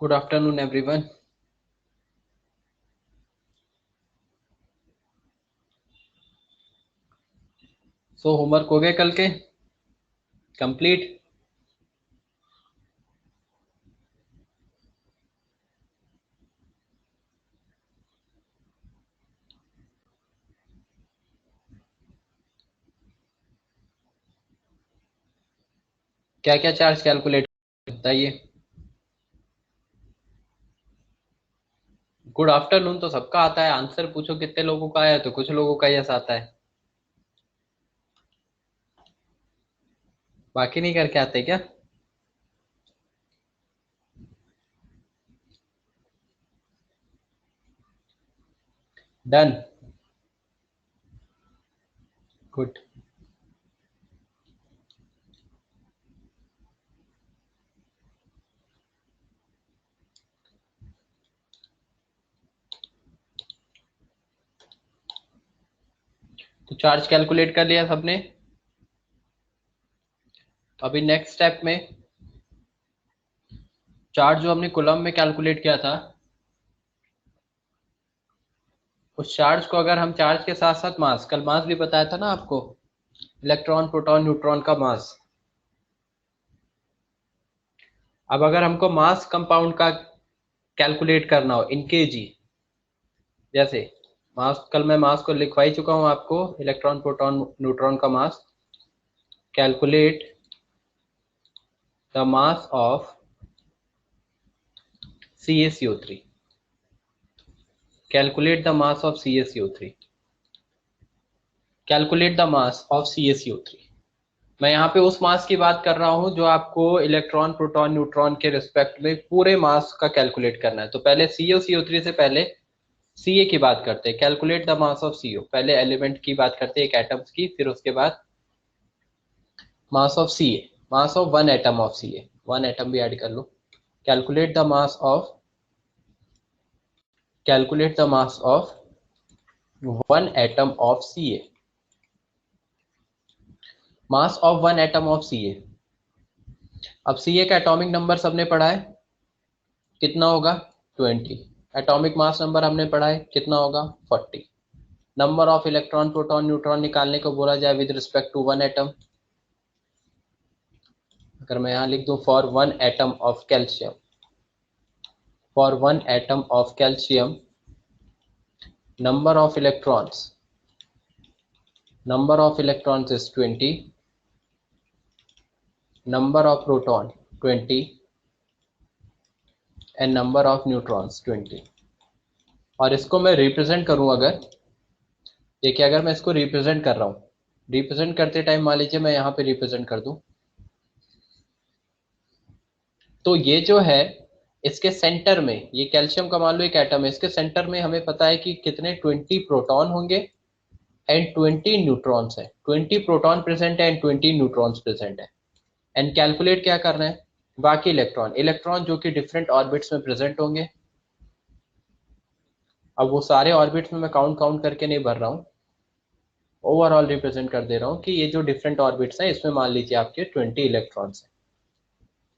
Good afternoon everyone. So homework हो गए कल के कंप्लीट? क्या क्या चार्ज कैलकुलेट बताइए। गुड आफ्टरनून तो सबका आता है, आंसर पूछो कितने लोगों का आया, तो कुछ लोगों का यस आता है, बाकी नहीं करके आते क्या? Done, good. तो चार्ज कैलकुलेट कर लिया सबने। अभी नेक्स्ट स्टेप में चार्ज जो हमने कूलम में कैलकुलेट किया था, उस चार्ज को अगर हम चार्ज के साथ साथ मास, कल मास भी बताया था ना आपको, इलेक्ट्रॉन प्रोटॉन न्यूट्रॉन का मास। अब अगर हमको मास कंपाउंड का कैलकुलेट करना हो इन केजी, जैसे मास, कल मैं मास को लिखवा ही चुका हूं आपको, इलेक्ट्रॉन प्रोटॉन न्यूट्रॉन का mass. Calculate the mass of CaCO3। Calculate the mass of CaCO3। Calculate the mass of CaCO3। मैं यहाँ पे उस मास की बात कर रहा हूँ जो आपको इलेक्ट्रॉन प्रोटॉन न्यूट्रॉन के रिस्पेक्ट में पूरे मास का कैलकुलेट करना है। तो पहले CO3 से पहले Ca की बात करते हैं। Calculate the mass of CO, पहले एलिमेंट की बात करते हैं, एक एटम्स की, फिर उसके बाद mass of Ca, mass of one atom of Ca, one atom भी ऐड कर लो। Calculate the mass of, calculate the mass of one atom of Ca, mass of one atom of Ca। अब Ca का atomic number सबने पढ़ा है, कितना होगा? 20। एटॉमिक मास नंबर हमने पढ़ा है, कितना होगा? 40। Number of electron proton neutron निकालने को बोला जाए with respect to one atom, अगर मैं यहाँ लिख दूं for one atom of calcium, for one atom of calcium number of electrons, number of electrons is 20, number of proton 20 and number of neutrons 20। और इसको मैं रिप्रेजेंट करूं, अगर देखिए, अगर मैं इसको रिप्रेजेंट कर रहा हूं, रिप्रेजेंट करते टाइम मान लीजिए मैं यहाँ पे रिप्रेजेंट कर दूं, तो ये जो है इसके सेंटर में, ये कैल्शियम का मान लो एक एटम है, इसके सेंटर में हमें पता है कि कितने 20 प्रोटॉन होंगे एंड 20 न्यूट्रॉन्स है। 20 प्रोटॉन प्रेजेंट है एंड 20 न्यूट्रॉन्स प्रेजेंट है। एंड कैलकुलेट क्या करना है? बाकी इलेक्ट्रॉन, इलेक्ट्रॉन जो कि डिफरेंट ऑर्बिट्स में प्रेजेंट होंगे। अब वो सारे ऑर्बिट्स में मैं काउंट काउंट करके नहीं भर रहा हूँ, ओवरऑल रिप्रेजेंट कर दे रहा हूँ कि ये जो डिफरेंट ऑर्बिट्स हैं इसमें मान लीजिए आपके 20 इलेक्ट्रॉन्स हैं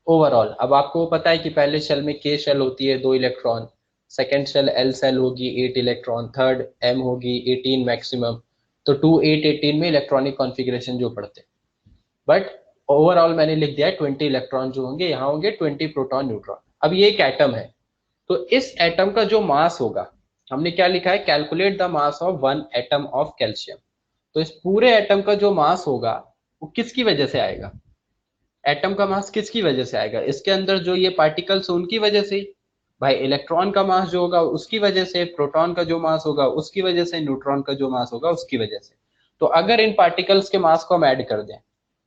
ओवरऑल। अब आपको पता है कि पहले शेल में के शेल होती है 2 electron, second shell L shell होगी 8 इलेक्ट्रॉन, थर्ड एम होगी 18 मैक्सिमम। तो 2 8 18 में इलेक्ट्रॉनिक कॉन्फ़िगरेशन जो पढ़ते हैं, बट ओवरऑल मैंने लिख दिया है 20 इलेक्ट्रॉन जो होंगे, यहाँ होंगे 20 प्रोटॉन न्यूट्रॉन। अब ये एक एटम है, तो इस एटम का जो मास होगा, हमने क्या लिखा है? Calculate the mass of one atom of calcium. तो इस पूरे एटम का जो मास होगा वो किसकी वजह से आएगा? एटम का मास किसकी वजह से आएगा? इसके अंदर जो ये पार्टिकल्स उनकी वजह से। भाई इलेक्ट्रॉन का मास जो होगा उसकी वजह से, प्रोटॉन का जो मास होगा उसकी वजह से, न्यूट्रॉन का जो मास होगा उसकी वजह से। तो अगर इन पार्टिकल्स के मास को हम ऐड कर दें,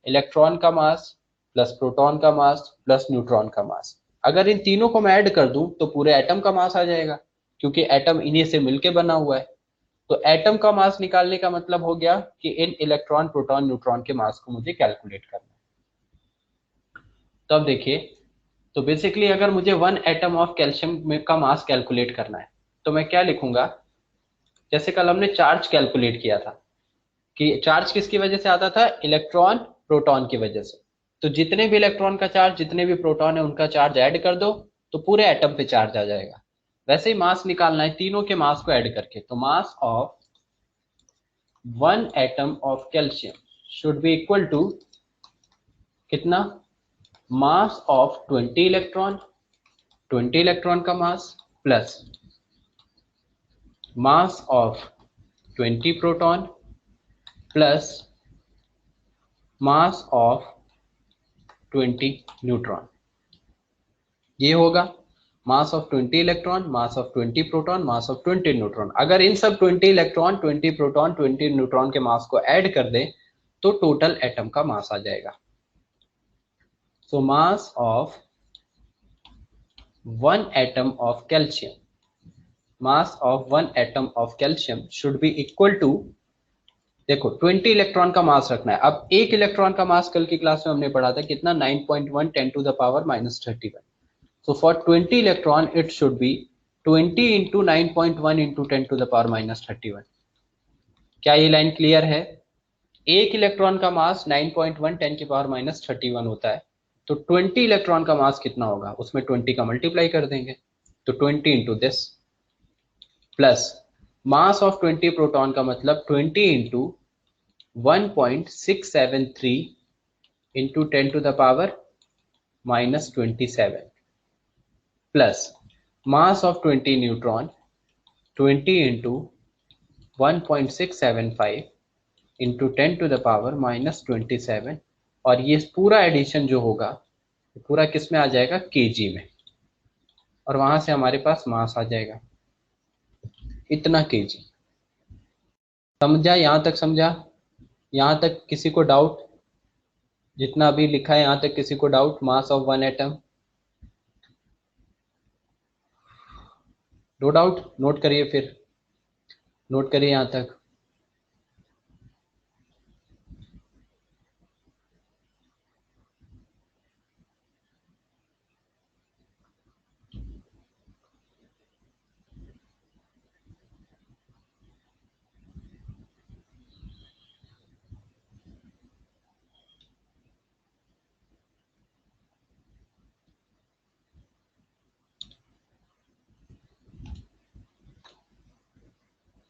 इलेक्ट्रॉन का मास प्लस प्रोटॉन का मास प्लस न्यूट्रॉन का मास, अगर इन तीनों को मैं ऐड कर दूं तो पूरे एटम का मास आ जाएगा, क्योंकि एटम इन्हीं से मिलके बना हुआ है। तो एटम का मास निकालने का मतलब हो गया कि इन इलेक्ट्रॉन प्रोटॉन न्यूट्रॉन के मास को मुझे कैलकुलेट करना है। तो अब देखिए, तो बेसिकली अगर मुझे वन एटम ऑफ कैल्शियम का मास कैलकुलेट करना है तो मैं क्या लिखूंगा? जैसे कल हमने चार्ज कैलकुलेट किया था कि चार्ज किसकी वजह से आता था? इलेक्ट्रॉन प्रोटॉन की वजह से। तो जितने भी इलेक्ट्रॉन का चार्ज, जितने भी प्रोटॉन है उनका चार्ज ऐड कर दो, तो पूरे एटम पे चार्ज आ जाएगा। वैसे ही मास निकालना है तीनों के मास को ऐड करके, तो mass of one atom of calcium should be equal to कितना, मास ऑफ 20 इलेक्ट्रॉन, 20 इलेक्ट्रॉन का mass plus mass of 20 proton plus mass of 20 neutron. ये होगा mass of 20 electron, mass of 20 proton, mass of 20 neutron. अगर इन सब 20 electron, 20 proton, 20 neutron के mass को add कर दें तो टोटल एटम का मास आ जाएगा। So mass of one atom of calcium, mass of one atom of calcium should be equal to, देखो 20 इलेक्ट्रॉन का मास रखना है। अब एक इलेक्ट्रॉन का मास कल की क्लास में हमने पढ़ा था कितना, 9.1 10 to the power -31। So for 20 electron, it should be 20 into 9.1 into 10 to the power -31। क्या ये लाइन क्लियर है? एक इलेक्ट्रॉन का मास 9.1 10 की पावर -31 होता है, तो 20 इलेक्ट्रॉन का मास कितना होगा, उसमें 20 का मल्टीप्लाई कर देंगे, तो 20 into this plus mass of 20 proton का मतलब 20 into 1.673 into 10 to the power -27 plus mass of 20 neutron 20 into 1.675 into 10 to the power -27, और ये पूरा एडिशन जो होगा पूरा किस में आ जाएगा, केजी में, और वहां से हमारे पास मास आ जाएगा इतना केजी। समझा? यहां तक समझा? यहां तक किसी को डाउट? जितना अभी लिखा है यहां तक किसी को doubt? Mass of one atom, no doubt? Note करिए, फिर नोट करिए यहां तक।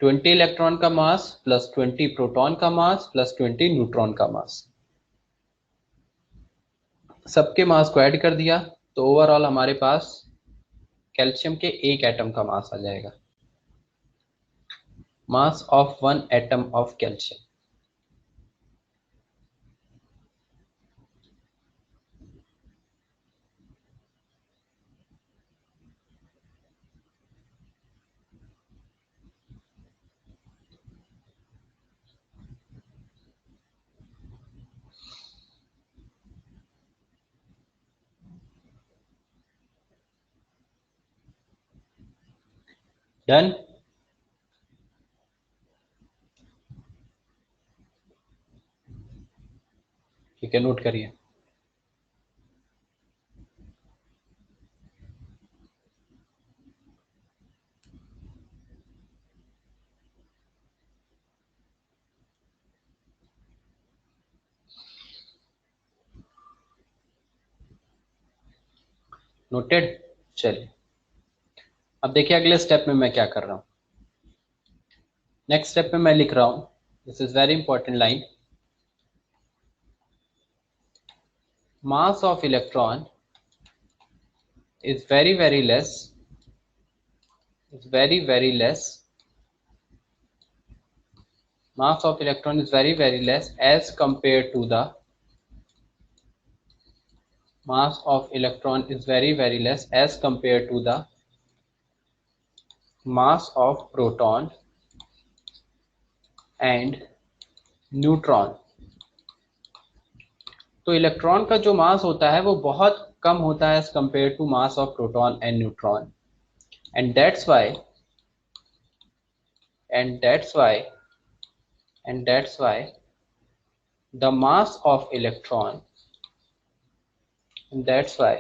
ट्वेंटी इलेक्ट्रॉन का मास प्लस 20 प्रोटॉन का मास प्लस 20 न्यूट्रॉन का मास, सबके मास को ऐड कर दिया, तो ओवरऑल हमारे पास कैल्शियम के एक एटम का मास आ जाएगा, mass of one atom of calcium. Done? ठीक है, नोट करिए। नोटेड? चलिए अब देखिए अगले स्टेप में मैं क्या कर रहा हूं। नेक्स्ट स्टेप में मैं लिख रहा हूं, this is very important line, mass of electron is very less, is very less, mass of electron is very less as compared to the mass of electron is very less as compared to the mass of proton and neutron। तो electron का जो मास होता है वो बहुत कम होता है as compare to mass of proton and neutron, and that's why and that's why and that's why the mass of electron and that's why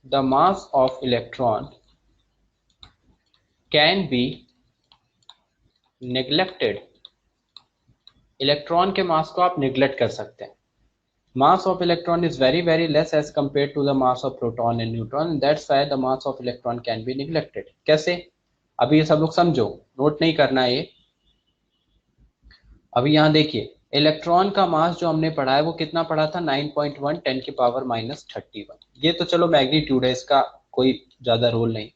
the mass of electron can be neglected। Electron के mass को आप neglect कर सकते हैं, mass of electron is very very less as compared to the mass of proton and neutron, and that's why the mass of electron can be neglected. कैसे? अभी ये सब लोग समझो, नोट नहीं करना है ये। अभी यहाँ देखिए, इलेक्ट्रॉन का मास जो हमने पढ़ा है वो कितना पढ़ा था, 9.1 10 की पावर -31। ये तो चलो मैग्नीट्यूड है, इसका कोई ज्यादा रोल नहीं।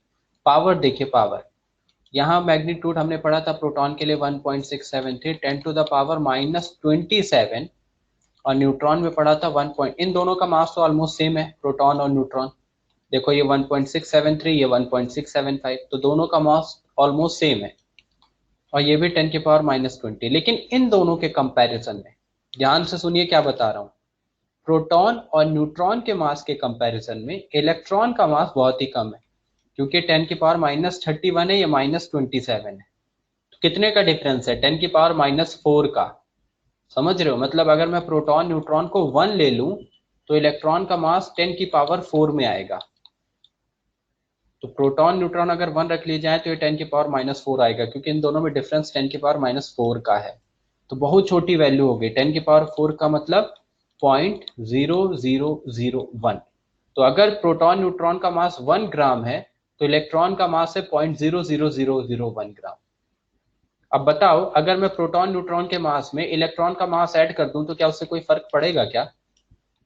पावर देखिए, पावर यहाँ मैग्नीट्यूड हमने पढ़ा था प्रोटॉन के लिए 1.673 10 टू द पावर -27, और न्यूट्रॉन में पढ़ा था 1 इन दोनों का मास तो ऑलमोस्ट सेम है, प्रोटॉन और न्यूट्रॉन। देखो ये 1.673, ये 1.675, तो दोनों का मास ऑलमोस्ट सेम है, और ये भी 10 की पावर -20। लेकिन इन दोनों के कंपैरिजन में, ध्यान से सुनिए क्या बता रहा हूँ, प्रोटॉन और न्यूट्रॉन के मास के कंपैरिजन में इलेक्ट्रॉन का मास बहुत ही कम है, क्योंकि 10 की पावर -31 है, ये -27 है। तो कितने का डिफरेंस है, 10 की पावर -4 का। समझ रहे हो? मतलब अगर मैं प्रोटॉन न्यूट्रॉन को 1 ले लूं तो इलेक्ट्रॉन का मास 10 की पावर 4 में आएगा। तो प्रोटॉन न्यूट्रॉन अगर 1 रख लिए जाए तो ये 10 की पावर -4 आएगा, क्योंकि इन दोनों में डिफरेंस 10 की पावर -4 का है। तो बहुत छोटी वैल्यू हो गई, 10 की पावर 4 का मतलब 0.0001। तो अगर प्रोटॉन न्यूट्रॉन का मास 1 ग्राम है तो इलेक्ट्रॉन का मास है 0.00001 ग्राम। अब बताओ, अगर मैं प्रोटॉन न्यूट्रॉन के मास में इलेक्ट्रॉन का मास ऐड कर दूं तो क्या उससे कोई फर्क पड़ेगा क्या?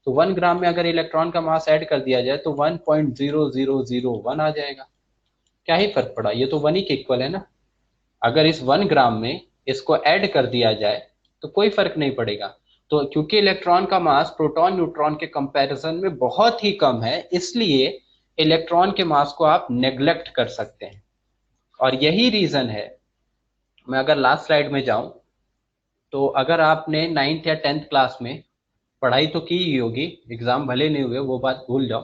तो 1 ग्राम में अगर इलेक्ट्रॉन का मास ऐड कर दिया जाए तो 1.0001 आ जाएगा। क्या ही फर्क पड़ा, ये तो 1 ही के इक्वल है ना। अगर इस 1 ग्राम में इसको ऐड कर दिया जाए तो कोई फर्क नहीं पड़ेगा। तो क्योंकि इलेक्ट्रॉन का मास प्रोटॉन न्यूट्रॉन के कंपैरिजन में बहुत ही कम है, इसलिए इलेक्ट्रॉन के मास को आप नेग्लेक्ट कर सकते हैं। और यही रीजन है, मैं अगर लास्ट स्लाइड में जाऊं, तो अगर आपने 9th या 10th क्लास में पढ़ाई तो की ही होगी, एग्जाम भले नहीं हुए वो बात भूल जाओ,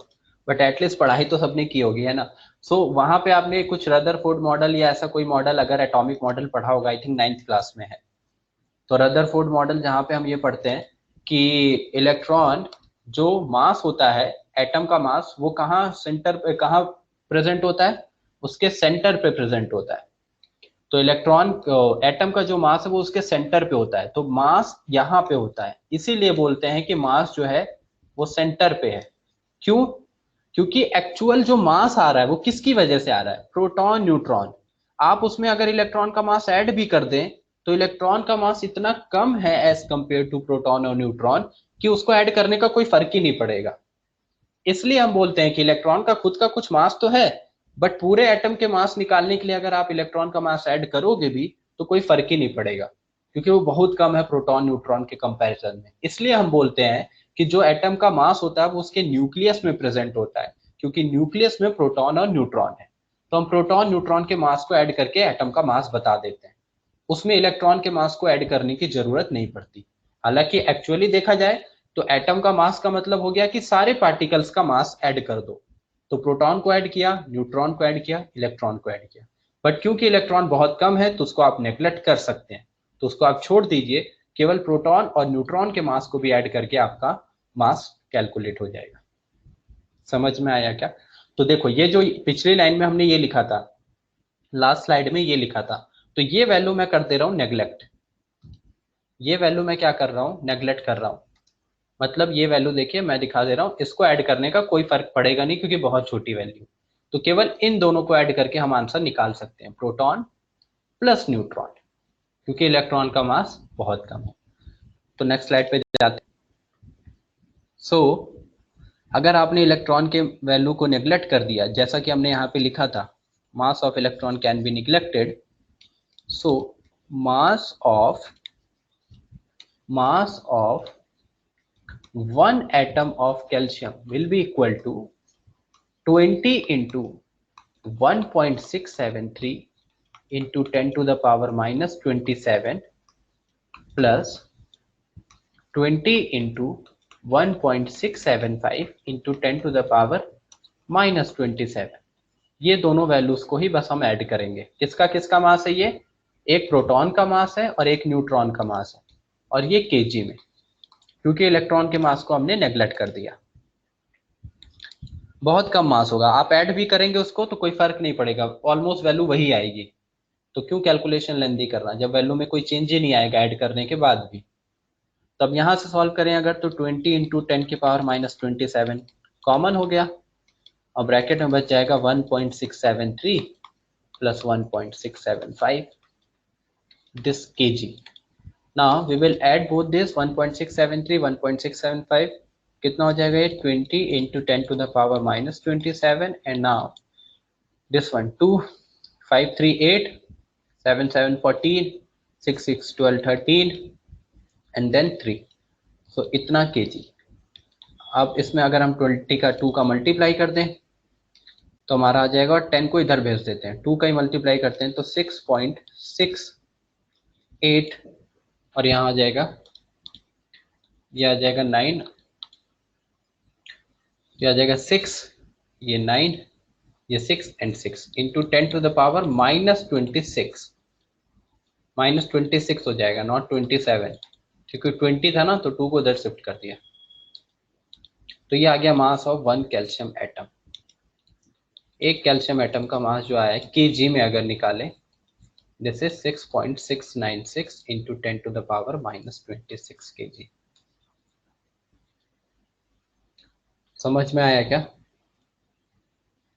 बट एटलीस्ट पढ़ाई तो सबने की होगी, है ना। सो वहां पे आपने कुछ रदरफोर्ड मॉडल या ऐसा कोई मॉडल, अगर एटॉमिक मॉडल पढ़ा होगा, आई थिंक 9th क्लास में है। तो रदरफोर्ड मॉडल जहाँ पे हम ये पढ़ते हैं कि इलेक्ट्रॉन जो मास होता है, एटम का मास, वो कहाँ सेंटर पे, कहाँ प्रेजेंट होता है, उसके सेंटर पे प्रेजेंट होता है। तो इलेक्ट्रॉन, एटम का जो मास है वो उसके सेंटर पे होता है, तो मास यहाँ पे होता है, इसीलिए बोलते हैं कि मास जो है वो सेंटर पे है। क्यों? क्योंकि एक्चुअल जो मास आ रहा है वो किसकी वजह से आ रहा है, प्रोटॉन न्यूट्रॉन। आप उसमें अगर इलेक्ट्रॉन का मास ऐड भी कर दें तो इलेक्ट्रॉन का मास इतना कम है एज कंपेयर टू प्रोटॉन और न्यूट्रॉन कि उसको ऐड करने का कोई फर्क ही नहीं पड़ेगा। इसलिए हम बोलते हैं कि इलेक्ट्रॉन का खुद का कुछ मास तो है, बट पूरे एटम के मास निकालने के लिए अगर आप इलेक्ट्रॉन का मास ऐड करोगे भी तो कोई फर्क ही नहीं पड़ेगा, क्योंकि वो बहुत कम है प्रोटॉन न्यूट्रॉन के कंपैरिजन में। इसलिए हम बोलते हैं कि जो एटम का मास होता है वो उसके न्यूक्लियस में प्रेजेंट होता है, क्योंकि न्यूक्लियस में प्रोटॉन और न्यूट्रॉन है। तो हम प्रोटॉन न्यूट्रॉन के मास को ऐड करके एटम का मास बता देते हैं, उसमें इलेक्ट्रॉन के मास को ऐड करने की जरूरत नहीं पड़ती। हालांकि एक्चुअली देखा जाए तो एटम का मास का मतलब हो गया कि सारे पार्टिकल्स का मास ऐड कर दो। तो प्रोटॉन को ऐड किया, न्यूट्रॉन को ऐड किया, इलेक्ट्रॉन को ऐड किया। बट क्योंकि इलेक्ट्रॉन बहुत कम है तो उसको आप नेग्लेक्ट कर सकते हैं, तो उसको आप छोड़ दीजिए, केवल प्रोटॉन और न्यूट्रॉन के मास को भी ऐड करके आपका मास कैलकुलेट हो जाएगा। समझ में आया क्या? तो देखो, ये जो पिछली लाइन में हमने ये लिखा था, लास्ट स्लाइड में ये लिखा था, तो ये वैल्यू मैं कर दे रहा हूं नेग्लेक्ट। ये वैल्यू मैं क्या कर रहा हूं, नेग्लेक्ट कर रहा हूं। मतलब ये वैल्यू देखिए मैं दिखा दे रहा हूं, इसको ऐड करने का कोई फर्क पड़ेगा नहीं क्योंकि बहुत छोटी वैल्यू। तो केवल इन दोनों को ऐड करके हम आंसर निकाल सकते हैं, प्रोटॉन प्लस न्यूट्रॉन, क्योंकि इलेक्ट्रॉन का मास बहुत कम है। तो नेक्स्ट स्लाइड पे जाते हैं। सो अगर आपने इलेक्ट्रॉन के वैल्यू को नेग्लेक्ट कर दिया, जैसा कि हमने यहाँ पे लिखा था, mass of electron can be neglected, so mass of one atom of calcium will be equal to 20 into 1.673 into 10 to the power -27 plus 20 into 1.675 into 10 to the power -27। ये दोनों वैल्यूज को ही बस हम ऐड करेंगे। किसका किसका मास है ये? एक प्रोटॉन का मास है और एक न्यूट्रॉन का मास है, और ये केजी में, क्योंकि इलेक्ट्रॉन के मास को हमने नेग्लेक्ट कर दिया। बहुत कम मास होगा, आप ऐड भी करेंगे उसको तो कोई फर्क नहीं पड़ेगा, ऑलमोस्ट वैल्यू वही आएगी। तो क्यों कैलकुलेशन लेंदी करना जब वैल्यू में कोई चेंज ही नहीं आएगा ऐड करने के बाद भी। तो अब यहाँ से सॉल्व करें अगर, तो 20 इंटू 10⁻⁻27 कॉमन हो गया, और ब्रैकेट में बच जाएगा 1.673 plus 1.675 this kg. Now we will add both this 1.673 1.675, कितना हो जाएगा ये 20 into 10⁻⁻27, and now this one 2 5 3 8 7 7 14 6 6 12 13 and then 3, so इतना kg. अब इसमें अगर हम 20 का 2 का मल्टीप्लाई कर दें तो हमारा आ जाएगा, और 10 को इधर भेज देते हैं, 2 का ही मल्टीप्लाई करते हैं तो 6.68, और यहाँ आ जाएगा, ये आ जाएगा 9, ये आ जाएगा 6, ये 9, ये 6 एंड 6 इंटू 10⁻⁻26, -26 हो जाएगा, नॉट 27, क्योंकि 20 था ना तो 2 को उधर शिफ्ट कर दिया. तो ये आ गया मास ऑफ 1 कैल्शियम एटम. एक कैल्शियम एटम का मास जो आया है केजी में अगर निकालें, दिस इज 6.696 इंटू 10⁻⁻26 kg. समझ में आया क्या?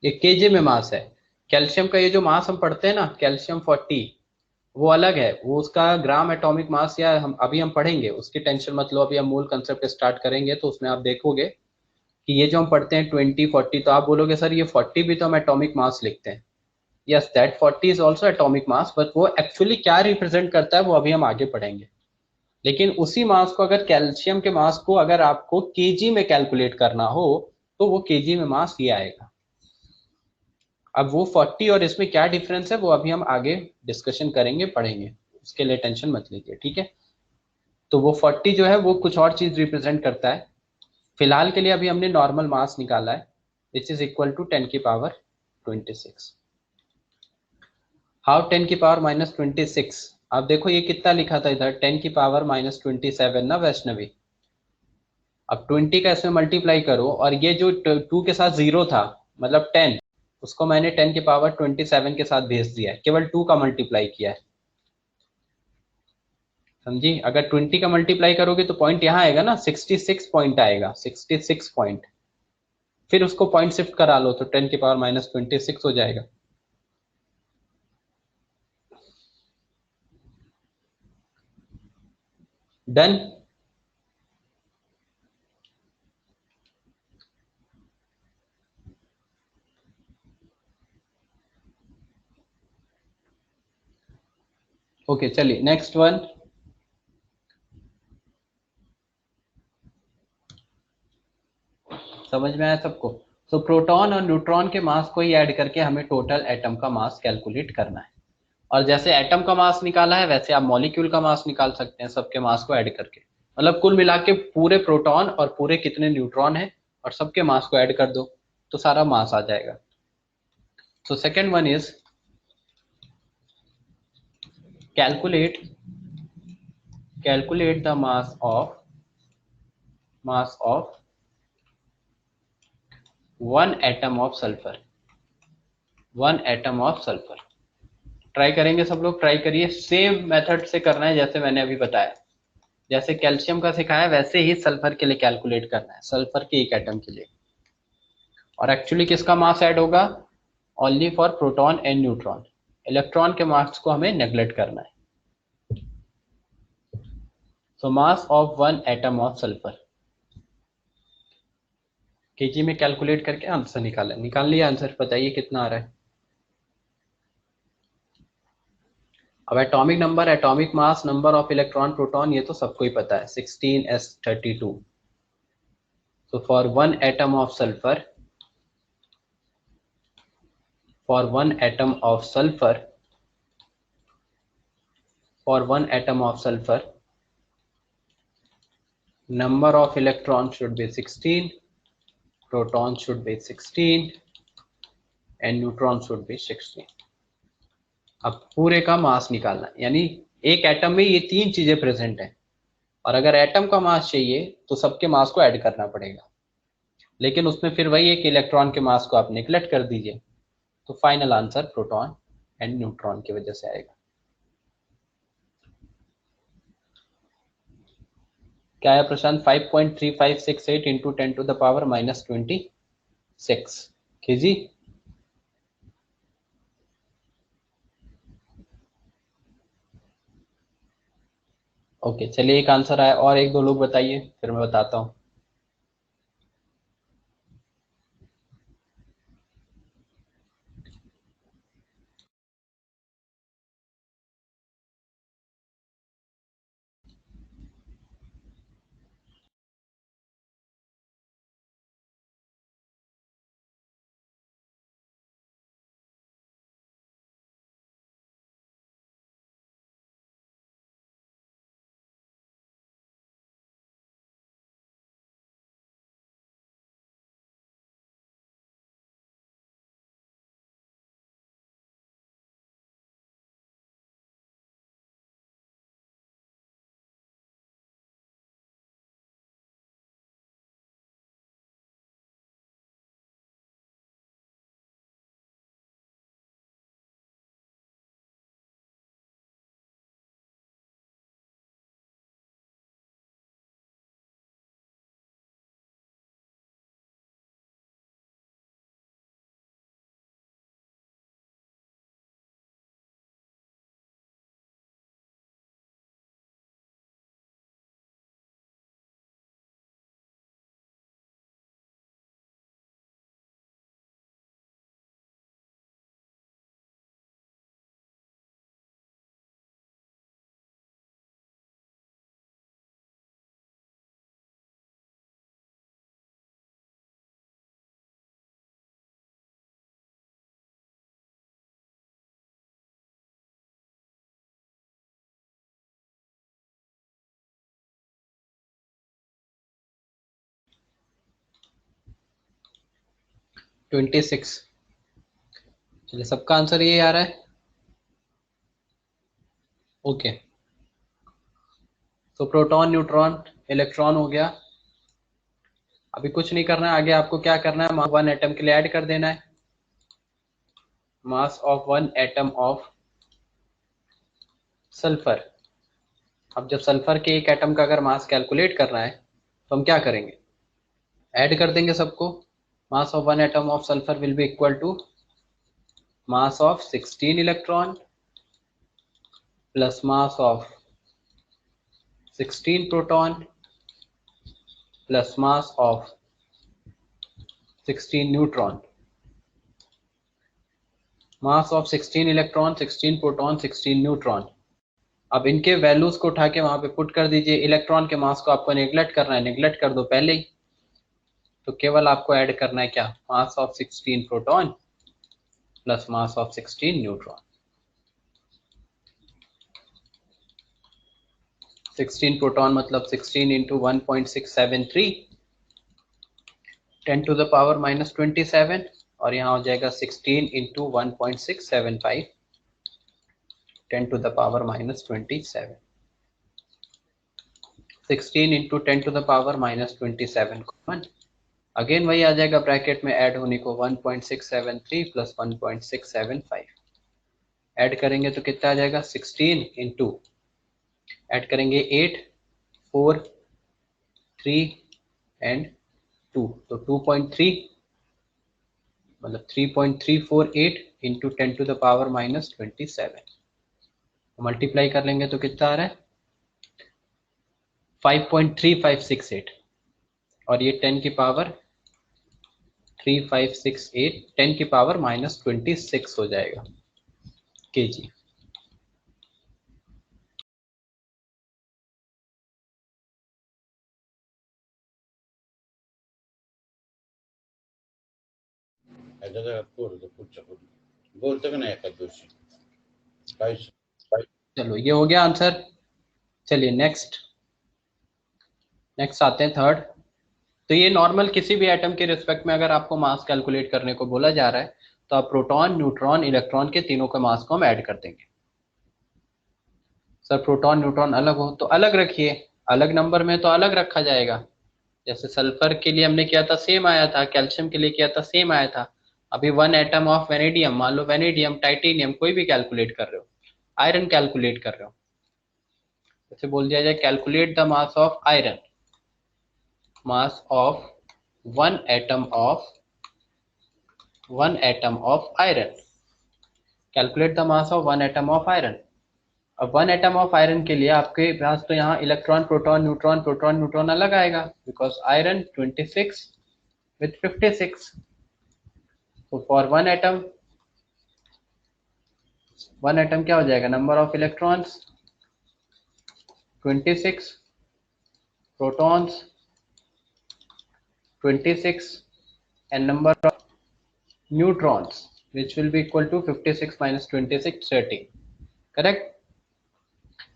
ये केजी में मास है. कैल्शियम का ये जो मास हम पढ़ते हैं ना, कैल्शियम 40, वो अलग है, वो उसका ग्राम एटॉमिक मास, या हम अभी हम पढ़ेंगे, उसकी टेंशन मत लो. अभी हम मूल कंसेप्ट स्टार्ट करेंगे तो उसमें आप देखोगे कि ये जो हम पढ़ते हैं 20 40, तो आप बोलोगे सर ये 40 भी तो हम एटॉमिक मास लिखते हैं. Yes, that 40 is also atomic mass, but वो एक्चुअली क्या रिप्रेजेंट करता है वो अभी हम आगे पढ़ेंगे. लेकिन उसी मास को, अगर कैल्शियम के मास को अगर आपको केजी में कैलकुलेट करना हो तो वो केजी में मास ये आएगा. अब वो 40 और इसमें क्या डिफरेंस है वो अभी हम आगे डिस्कशन करेंगे, पढ़ेंगे, उसके लिए टेंशन मत लीजिए, ठीक है. तो वो 40 जो है वो कुछ और चीज रिप्रेजेंट करता है. फिलहाल के लिए अभी हमने नॉर्मल मास निकाला है, which is equal to 10⁻26. How 10⁻⁻26? आप देखो ये कितना लिखा था इधर, 10⁻⁻27 ना वैष्णवी. अब 20 का इसमें मल्टीप्लाई करो, और ये जो 2 के साथ 0 था, मतलब 10, उसको मैंने 10⁻27 के साथ भेज दिया है, केवल 2 का मल्टीप्लाई किया है. समझी? अगर 20 का मल्टीप्लाई करोगे तो पॉइंट यहाँ आएगा ना, 66 पॉइंट आएगा, 66 पॉइंट. फिर उसको पॉइंट शिफ्ट करा लो तो 10⁻⁻26 हो जाएगा. डन. ओके, चलिए नेक्स्ट वन. समझ में आया सबको? सो प्रोटॉन और न्यूट्रॉन के मास को ही ऐड करके हमें टोटल एटम का मास कैलकुलेट करना है. और जैसे एटम का मास निकाला है वैसे आप मॉलिक्यूल का मास निकाल सकते हैं, सबके मास को ऐड करके. मतलब कुल मिला के पूरे प्रोटॉन और पूरे कितने न्यूट्रॉन है और सबके मास को ऐड कर दो तो सारा मास आ जाएगा. So second one is calculate the mass of one atom of sulfur. Try करेंगे सब लोग, ट्राई करिए. सेम मेथड से करना है जैसे मैंने अभी बताया. जैसे कैल्शियम का सिखाया वैसे ही सल्फर के लिए कैलकुलेट करना है, सल्फर के एक एटम के लिए. और एक्चुअली किसका मास ऐड होगा? Only for proton and neutron. Electron के मास को हमें नेग्लेक्ट करना है. So mass of one atom of sulphur KG में कैलकुलेट करके आंसर निकाल लिया. आंसर बताइए कितना आ रहा है. अब atomic number, atomic mass, number of electron, proton, ये तो सबको ही पता है, 16s32. So for one atom of sulphur, number of electrons should be 16, protons should be 16 and neutrons should be 16. अब पूरे का मास निकालना, यानी एक एटम में ये तीन चीजें प्रेजेंट हैं, और अगर एटम का मास चाहिए तो सबके मास को ऐड करना पड़ेगा. लेकिन उसमें फिर वही है कि इलेक्ट्रॉन के मास को आप नेग्लेक्ट कर दीजिए, तो final answer proton and neutron की वजह से आएगा. क्या है प्रशांत? 5.3568 इंटू 10⁻⁻26 केजी। ओके चलिए, एक आंसर आया, और एक दो लोग बताइए फिर मैं बताता हूँ। Twenty six. चलिए, सबका आंसर ये आ रहा है। ओके, तो प्रोटॉन, न्यूट्रॉन, इलेक्ट्रॉन हो गया। अभी कुछ नहीं करना है, आगे आपको क्या करना है, मास 1 एटम के लिए ऐड कर देना है। मास ऑफ 1 एटम ऑफ सल्फर। अब जब सल्फर के एक एटम का अगर मास कैलकुलेट करना है तो हम क्या करेंगे, ऐड कर देंगे सबको। Mass of 1 atom of sulphur will be equal to mass of 16 electron plus mass of 16 proton plus mass of 16 neutron. Mass of 16 electron, 16 proton, 16 neutron. अब इनके वैल्यूज को उठा के वहां पे पुट कर दीजिए। इलेक्ट्रॉन के मास को आपको नेग्लेक्ट करना है, नेग्लेक्ट कर दो पहले ही। तो केवल आपको ऐड करना है क्या, मास of 16 proton plus mass of 16 neutron. 16 proton मतलब 16 इंटू 1.673 10⁻⁻27, और यहाँ हो जाएगा 16 इंटू 1.675 10⁻⁻27। 16 इंटू 10⁻⁻27 कॉमन, अगेन वही आ जाएगा ब्रैकेट में ऐड होने को 1.673 प्लस 1.675। ऐड करेंगे तो कितना आ जाएगा, 16 इंटू, ऐड करेंगे 8, 4, 3 एंड 2, तो 2.3 मतलब 3.348 इंटू 10⁻⁻27। मल्टीप्लाई कर लेंगे तो कितना आ रहा है, 5.3568, और ये 10 की पावर 3568 10 की पावर -26 हो जाएगा केजी। चलो ये हो गया आंसर। चलिए नेक्स्ट आते हैं थर्ड। तो ये नॉर्मल किसी भी एटम के रिस्पेक्ट में अगर आपको मास कैलकुलेट करने को बोला जा रहा है तो आप प्रोटॉन, न्यूट्रॉन, इलेक्ट्रॉन के तीनों के मास को हम ऐड कर देंगे। सर प्रोटॉन न्यूट्रॉन अलग हो तो अलग रखिए, अलग नंबर में तो अलग रखा जाएगा। जैसे सल्फर के लिए हमने किया था सेम आया था, कैल्शियम के लिए किया था सेम आया था। अभी 1 एटम ऑफ वेनेडियम, मान लो वेनेडियम, टाइटेनियम, कोई भी कैलकुलेट कर रहे हो, आयरन कैलकुलेट कर रहे हो, जैसे बोल दिया जाए calculate the mass of iron, mass of one atom of iron. Calculate the mass of one atom of iron. अब वन एटम ऑफ आयरन के लिए आपके पास तो यहाँ इलेक्ट्रॉन प्रोटॉन न्यूट्रॉन अलग आएगा, because iron 26 with 56. So for one atom क्या हो जाएगा, number of electrons 26, protons 26 and number of neutrons which will be equal to 56 minus 26, 30. Correct.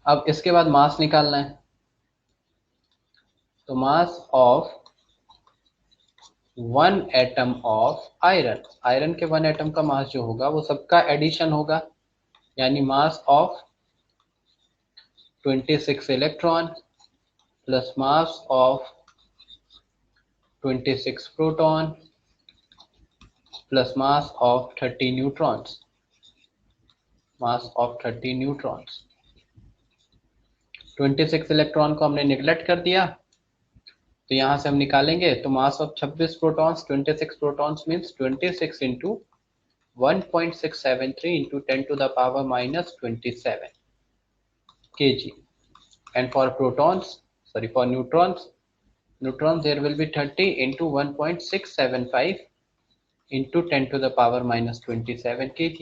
अब इसके बाद मास निकालना है, तो mass of one atom of iron, iron के वन एटम का मास जो होगा वो सबका एडिशन होगा, यानी mass of 26 electron plus mass of 26 proton plus mass of 30 neutrons, mass of 30 neutrons. 26 electron को हमने निगलेक्ट कर दिया, तो यहाँ से हम निकालेंगे, तो mass of 26 protons, 26 protons means 26 into 1.673 into 10 to the power minus 27 kg. And for neutrons there will be 30 into 1.675 into 10 to the power minus 27 kg.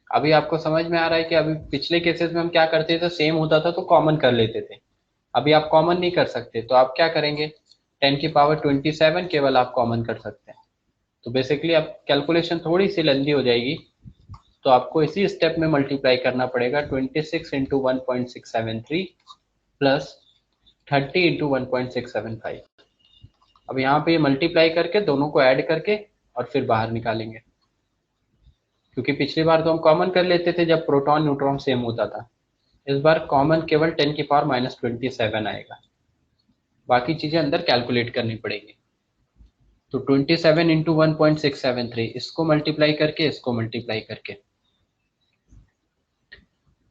अभी आपको समझ में आ रहा है कि अभी पिछले केसेस में हम क्या करते थे, सेम होता था तो कॉमन कर लेते थे. अभी आप कॉमन नहीं कर सकते, तो आप क्या करेंगे, 10 की पावर 27 केवल आप कॉमन कर सकते हैं. तो बेसिकली अब कैलकुलेशन थोड़ी सी लेंदी हो जाएगी, तो आपको इसी स्टेप में मल्टीप्लाई करना पड़ेगा 26 इंटू 1.673 प्लस 30 इंटू 1.675. अब यहाँ पे मल्टीप्लाई करके दोनों को ऐड करके और फिर बाहर निकालेंगे, क्योंकि पिछली बार तो हम कॉमन कर लेते थे जब प्रोटॉन न्यूट्रॉन सेम होता था. इस बार कॉमन केवल 10 की पावर माइनस 27 आएगा, बाकी चीजें अंदर कैलकुलेट करनी पड़ेगी. तो 27 इंटू 1.673, इसको मल्टीप्लाई करके इसको मल्टीप्लाई करके,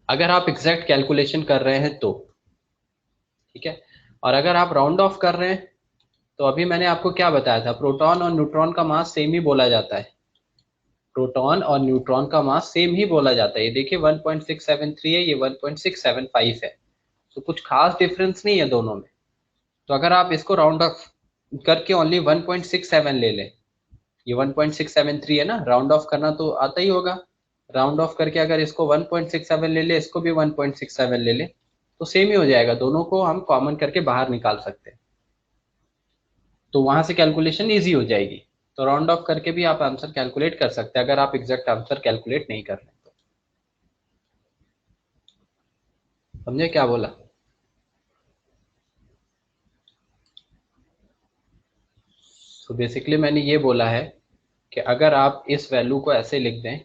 अगर आप एग्जैक्ट कैलकुलेशन कर रहे हैं तो ठीक है. और अगर आप राउंड ऑफ कर रहे हैं, तो अभी मैंने आपको क्या बताया था, प्रोटॉन और न्यूट्रॉन का मास सेम ही बोला जाता है, प्रोटॉन और न्यूट्रॉन का मास सेम ही बोला जाता है. ये देखिए 1.673 है, ये 1.675 है, तो कुछ खास डिफरेंस नहीं है दोनों में. तो अगर आप इसको राउंड ऑफ करके ओनली 1.67 ले लें, ये 1.673 है ना, राउंड ऑफ करना तो आता ही होगा, राउंड ऑफ करके अगर इसको 1.67 ले ले, इसको भी 1.67 ले ले, तो सेम ही हो जाएगा, दोनों को हम कॉमन करके बाहर निकाल सकते हैं, तो वहां से कैलकुलेशन इजी हो जाएगी. तो राउंड ऑफ करके भी आप आंसर कैलकुलेट कर सकते हैं, अगर आप एग्जैक्ट आंसर कैलकुलेट नहीं कर रहे तो. समझे क्या बोला. तो बेसिकली मैंने ये बोला है कि अगर आप इस वैल्यू को ऐसे लिख दें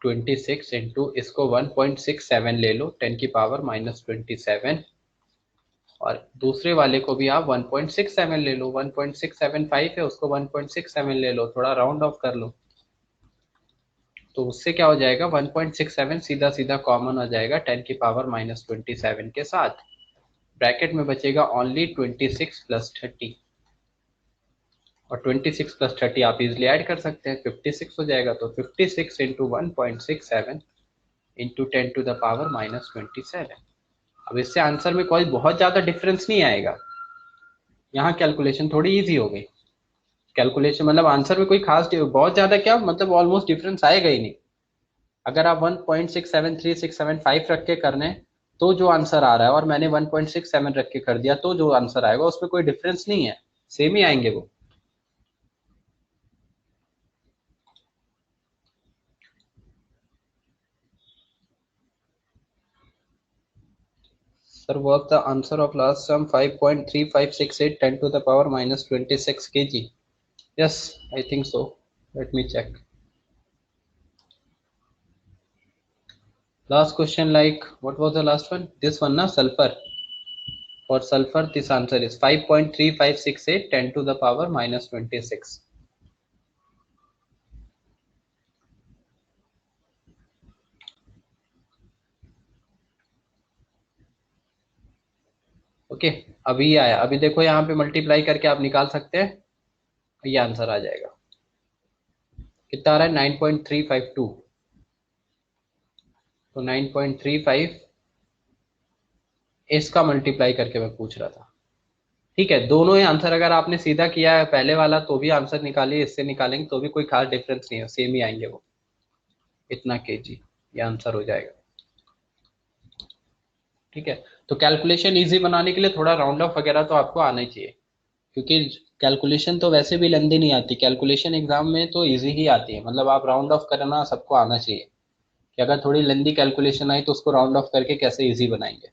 26 इंटू इसको 1.67 ले लो 10 की पावर माइनस 27, और दूसरे वाले को भी आप 1.67 ले लो, 1.675 है उसको 1.67 ले लो, थोड़ा राउंड ऑफ कर लो, तो उससे क्या हो जाएगा 1.67 सीधा सीधा कॉमन हो जाएगा 10 की पावर माइनस 27 के साथ. ब्रैकेट में बचेगा ओनली 26 प्लस 30, और 26 प्लस 30 आप इजिली ऐड कर सकते हैं, 56 हो जाएगा. तो 56 into 1.67 into 10 to the power minus 27. अब इससे आंसर में कोई बहुत ज़्यादा डिफरेंस नहीं आएगा, यहाँ कैलकुलेशन थोड़ी इजी हो गई. कैलकुलेशन मतलब आंसर में कोई खास बहुत ज़्यादा क्या, मतलब ऑलमोस्ट डिफरेंस आएगा ही नहीं. अगर आप 1.673 रख के करने तो जो आंसर आ रहा है, और मैंने 1.67 रख के कर दिया तो जो आंसर आएगा उसमें कोई डिफरेंस नहीं है, सेम ही आएंगे वो. Sir, was the answer of last sum 5.3568 10 to the power minus 26 kg? Yes, I think so. Let me check. Last question, like, what was the last one? This one, na, sulfur. For sulfur, this answer is 5.3568 10 to the power minus 26. Okay, अभी ये आया, अभी देखो यहाँ पे multiply करके आप निकाल सकते हैं, ये आंसर आ जाएगा। कितना आ रहा है? 9.352। तो 9.35 इसका मल्टीप्लाई करके मैं पूछ रहा था। ठीक है, दोनों ही आंसर अगर आपने सीधा किया है पहले वाला तो भी आंसर निकालिए, इससे निकालेंगे तो भी कोई खास डिफरेंस नहीं है, सेम ही आएंगे वो। इतना केजी, ये आंसर हो जाएगा। ठीक है, तो कैलकुलेशन इजी बनाने के लिए थोड़ा राउंड ऑफ वगैरह तो आपको आना ही चाहिए, क्योंकि कैलकुलेशन तो वैसे भी लेंदी नहीं आती, कैलकुलेशन एग्जाम में तो इजी ही आती है। मतलब आप राउंड ऑफ करना सबको आना चाहिए, कि अगर थोड़ी लेंदी कैलकुलेशन आई तो उसको राउंड ऑफ करके कैसे इजी बनाएंगे।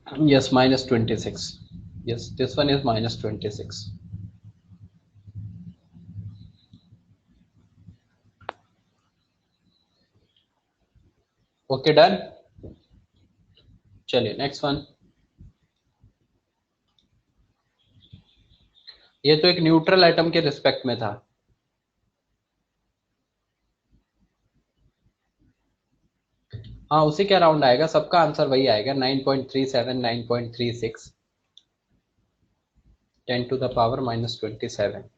Yes, -26. Yes, this one is -26. Okay, done. चलिए नेक्स्ट वन। ये तो एक न्यूट्रल एटम के रिस्पेक्ट में था। हाँ, उसी के अराउंड आएगा, सबका आंसर वही आएगा, 9.37, 9.36, 10⁻⁻27।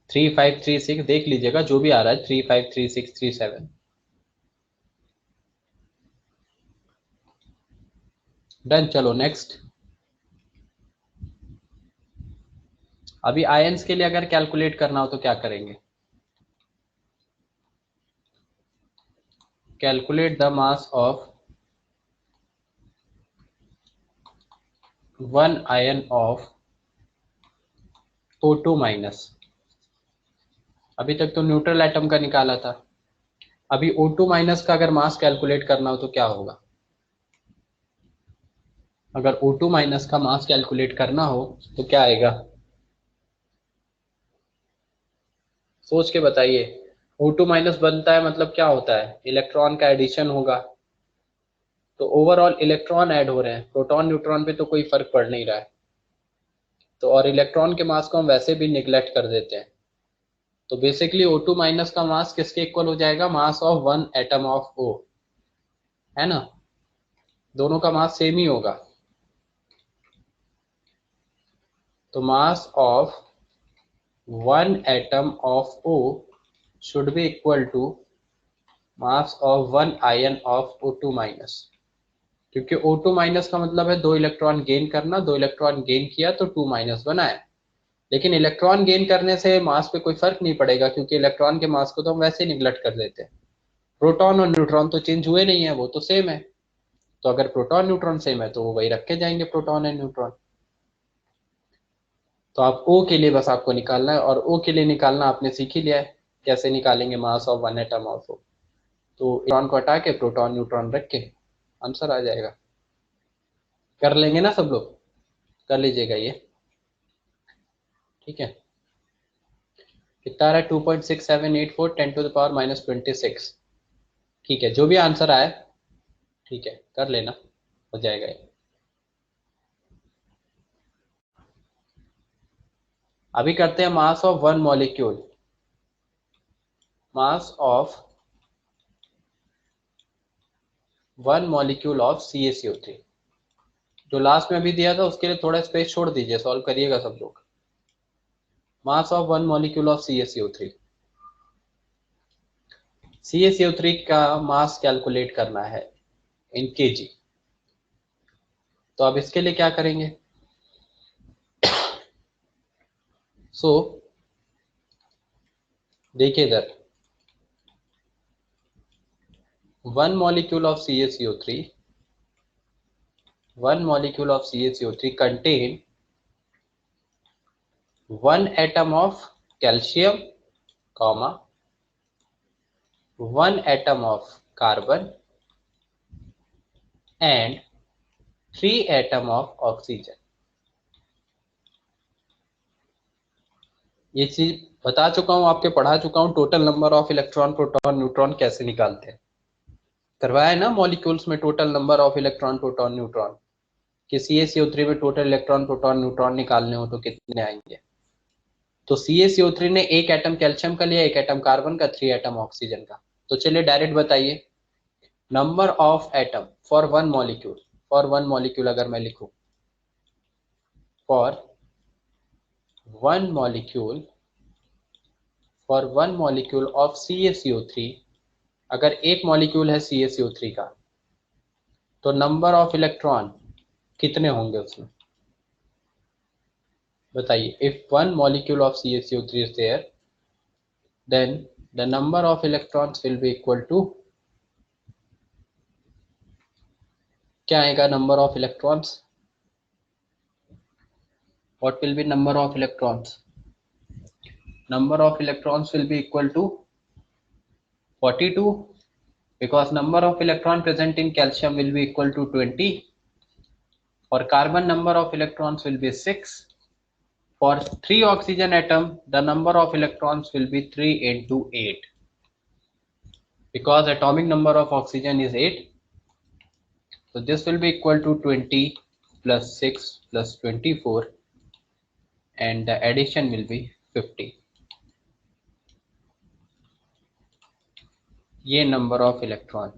3536 देख लीजिएगा, जो भी आ रहा है, 353637। डन, चलो नेक्स्ट। अभी आयंस के लिए अगर कैलकुलेट करना हो तो क्या करेंगे? Calculate the mass of one ion of O2-। अभी तक तो न्यूट्रल एटम का निकाला था, अभी O2- का अगर मास कैलकुलेट करना हो तो क्या होगा? अगर O2- का मास कैलकुलेट करना हो तो क्या आएगा? सोच के बताइए। O2- बनता है मतलब क्या होता है? इलेक्ट्रॉन का एडिशन होगा, तो ओवरऑल इलेक्ट्रॉन ऐड हो रहे हैं, प्रोटॉन न्यूट्रॉन पे तो कोई फर्क पड़ नहीं रहा है। तो और इलेक्ट्रॉन के मास को हम वैसे भी निग्लेक्ट कर देते हैं, तो बेसिकली O2- का मास किसके इक्वल हो जाएगा? Mass of one atom of O, है ना? दोनों का मास सेम ही होगा, तो mass of one atom of O should be equal to mass of one ion of O2-। क्योंकि O2- का मतलब है दो इलेक्ट्रॉन गेन करना, दो इलेक्ट्रॉन गेन किया तो 2- बना है। लेकिन इलेक्ट्रॉन गेन करने से मास पे कोई फर्क नहीं पड़ेगा, क्योंकि इलेक्ट्रॉन के मास को तो हम वैसे ही निगलेक्ट कर देते हैं। प्रोटॉन और न्यूट्रॉन तो चेंज हुए नहीं है, वो तो सेम है। तो अगर प्रोटॉन न्यूट्रॉन सेम है तो वो वही रखे जाएंगे, प्रोटॉन एंड न्यूट्रॉन। तो आप O के लिए बस आपको निकालना है, और O के लिए निकालना आपने सीख ही लिया है, कैसे निकालेंगे मास of one atom of O। तो इलेक्ट्रॉन को हटा के प्रोटॉन न्यूट्रॉन रख के आंसर आ जाएगा। कर लेंगे ना सब लोग? कर लीजिएगा ये। ठीक है, कितना आ रहा है? 2.6784, 10⁻⁻26। ठीक है, जो भी आंसर आए, ठीक है, कर लेना, हो जाएगा ये। अभी करते हैं मास of one molecule. Mass of one molecule of CaCO3। जो लास्ट में अभी दिया था उसके लिए थोड़ा स्पेस छोड़ दीजिए, सॉल्व करिएगा सब लोग। मास of one molecule of CaCO3। CaCO3 का मास कैलकुलेट करना है इन kg। तो अब इसके लिए क्या करेंगे? सो देखिए इधर, one molecule of CaCO3, one molecule of CaCO3 contain one atom of calcium, comma, one atom of carbon and three atom of oxygen. ये चीज बता चुका हूँ, आपके पढ़ा चुका हूँ, total number of electron proton neutron कैसे निकालते हैं, करवाया है ना मॉलिक्यूल्स में total number of electron proton neutron, कि CaCO3 में टोटल इलेक्ट्रॉन प्रोटॉन न्यूट्रॉन निकालने हो तो कितने आएंगे। तो CaCO3 ने एक एटम कैल्शियम का लिया, एक एटम कार्बन का, 3 एटम ऑक्सीजन का। तो चलिए डायरेक्ट बताइए, number of atom for one molecule, for one molecule अगर मैं लिखूं, for one molecule, for one molecule of CaCO3, अगर एक मॉलिक्यूल है CaCO3 का, तो नंबर ऑफ इलेक्ट्रॉन कितने होंगे उसमें, बताइए। If one molecule of CaCO3 is there, then the number of electrons will be equal to, क्या आएगा number of electrons, what will be number of electrons, number of electrons will be equal to 42, because number of electron present in calcium will be equal to 20. For carbon, number of electrons will be 6. For 3 oxygen atom, the number of electrons will be 3 into 8, because atomic number of oxygen is 8. So this will be equal to 20 plus 6 plus 24, and the addition will be 50. ये number of electron,